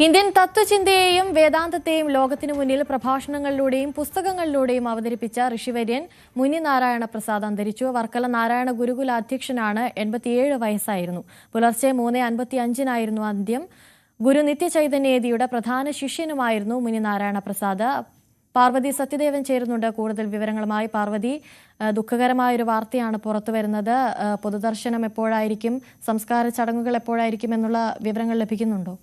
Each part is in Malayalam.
ഇന്ത്യൻ തത്വചിന്തയെയും വേദാന്തത്തെയും ലോകത്തിനു മുന്നിൽ പ്രഭാഷണങ്ങളിലൂടെയും പുസ്തകങ്ങളിലൂടെയും അവതരിപ്പിച്ച ഋഷിവര്യൻ മുനി നാരായണ പ്രസാദ് അന്തരിച്ചു. വർക്കല നാരായണ ഗുരുകുല അധ്യക്ഷനാണ്. 87 വയസ്സായിരുന്നു. പുലർച്ചെ 3:55 അന്ത്യം. ഗുരു നിത്യചൈതന്യയുടെ പ്രധാന ശിഷ്യനുമായിരുന്നു മുനി നാരായണ പ്രസാദ്. പാർവതി സത്യദേവൻ ചേരുന്നുണ്ട് കൂടുതൽ വിവരങ്ങളുമായി. പാർവതി, ദുഃഖകരമായൊരു വാർത്തയാണ് പുറത്തുവരുന്നത്. പൊതുദർശനം എപ്പോഴായിരിക്കും, സംസ്കാര ചടങ്ങുകൾ എപ്പോഴായിരിക്കും എന്നുള്ള വിവരങ്ങൾ ലഭിക്കുന്നുണ്ടോ?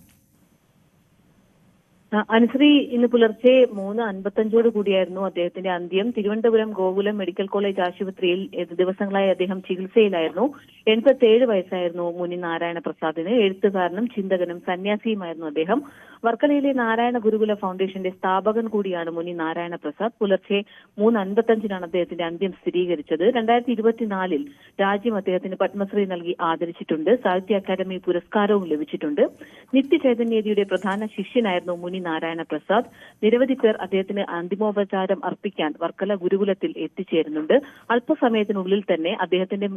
അനുശ്രീ, ഇന്ന് പുലർച്ചെ 3:55 കൂടിയായിരുന്നു അദ്ദേഹത്തിന്റെ അന്ത്യം. തിരുവനന്തപുരം ഗോകുലം മെഡിക്കൽ കോളേജ് ആശുപത്രിയിൽ ദിവസങ്ങളായി അദ്ദേഹം ചികിത്സയിലായിരുന്നു. 87 വയസ്സായിരുന്നു മുനി നാരായണ പ്രസാദിന്. എഴുത്തുകാരനും ചിന്തകനും സന്യാസിയുമായിരുന്നു അദ്ദേഹം. വർക്കലയിലെ നാരായണ ഗുരുകുല ഫൗണ്ടേഷന്റെ സ്ഥാപകൻ കൂടിയാണ് മുനി നാരായണ പ്രസാദ്. പുലർച്ചെ 3:55 അദ്ദേഹത്തിന്റെ അന്ത്യം സ്ഥിരീകരിച്ചത്. 2024 രാജ്യം അദ്ദേഹത്തിന് പത്മശ്രീ നൽകി ആദരിച്ചിട്ടുണ്ട്. സാഹിത്യ അക്കാദമി പുരസ്കാരവും ലഭിച്ചിട്ടുണ്ട്. നിത്യചൈതന്യയുടെ പ്രധാന ശിഷ്യനായിരുന്നു മുനി നാരായണ പ്രസാദ്. നിരവധി പേർ അദ്ദേഹത്തിന് അന്തിമോപചാരം അർപ്പിക്കാൻ വർക്കല ഗുരുകുലത്തിൽ എത്തിച്ചേരുന്നുണ്ട്. അല്പസമയത്തിനുള്ളിൽ തന്നെ അദ്ദേഹത്തിന്റെ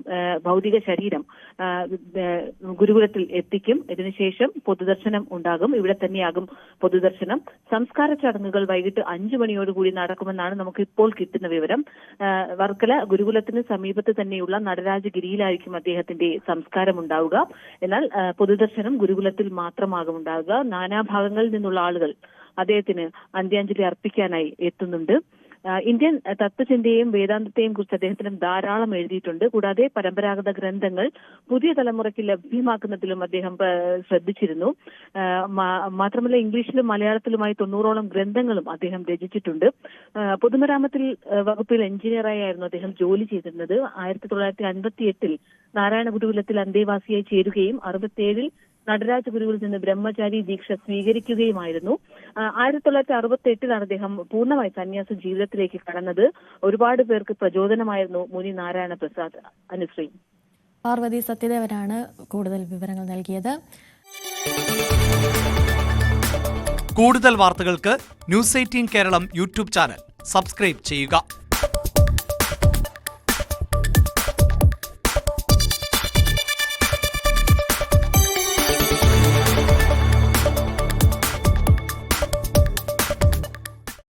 ഭൗതിക ശരീരം ഗുരുകുലത്തിൽ എത്തിക്കും. ഇതിനുശേഷം പൊതുദർശനം ഉണ്ടാകും. ഇവിടെ തന്നെയാകും പൊതുദർശനം. സംസ്കാര ചടങ്ങുകൾ വൈകിട്ട് 5 മണിയോടുകൂടി നടക്കുമെന്നാണ് നമുക്ക് ഇപ്പോൾ കിട്ടുന്ന വിവരം. വർക്കല ഗുരുകുലത്തിന് സമീപത്ത് തന്നെയുള്ള നടരാജഗിരിയിലായിരിക്കും അദ്ദേഹത്തിന്റെ സംസ്കാരം ഉണ്ടാവുക. എന്നാൽ പൊതുദർശനം ഗുരുകുലത്തിൽ മാത്രമാകും ഉണ്ടാവുക. നാനാഭാഗങ്ങളിൽ നിന്നുള്ള ആളുകൾ അദ്ദേഹത്തിന് അന്ത്യാഞ്ജലി അർപ്പിക്കാനായി എത്തുന്നുണ്ട്. ഇന്ത്യൻ തത്വചിന്തയെയും വേദാന്തത്തെയും കുറിച്ച് അദ്ദേഹത്തിന് ധാരാളം എഴുതിയിട്ടുണ്ട്. കൂടാതെ പരമ്പരാഗത ഗ്രന്ഥങ്ങൾ പുതിയ തലമുറയ്ക്ക് ലഭ്യമാക്കുന്നതിലും അദ്ദേഹം ശ്രദ്ധിച്ചിരുന്നു. മാത്രമല്ല, ഇംഗ്ലീഷിലും മലയാളത്തിലുമായി 90ഓളം ഗ്രന്ഥങ്ങളും അദ്ദേഹം രചിച്ചിട്ടുണ്ട്. പൊതുമരാമത്തിൽ വകുപ്പിൽ എഞ്ചിനീയറായിരുന്നു അദ്ദേഹം ജോലി ചെയ്തിരുന്നത്. 1958 നാരായണ ഗുരുകുലത്തിൽ അന്തേവാസിയായി ചേരുകയും 67 നടരാജ ഗുരുവിൽ നിന്ന് ബ്രഹ്മചാരി ദീക്ഷ സ്വീകരിക്കുകയുമായിരുന്നു. 1968 അദ്ദേഹം പൂർണ്ണമായി സന്യാസ ജീവിതത്തിലേക്ക് കടന്നത്. ഒരുപാട് പേർക്ക് പ്രചോദനമായിരുന്നു മുനി നാരായണ പ്രസാദ്. അനുശ്രീ, പാർവതി സത്യദേവനാണ് കൂടുതൽ വിവരങ്ങൾ നൽകിയത്. കൂടുതൽ വാർത്തകൾക്ക് News 18 Keralam YouTube channel subscribe ചെയ്യുക.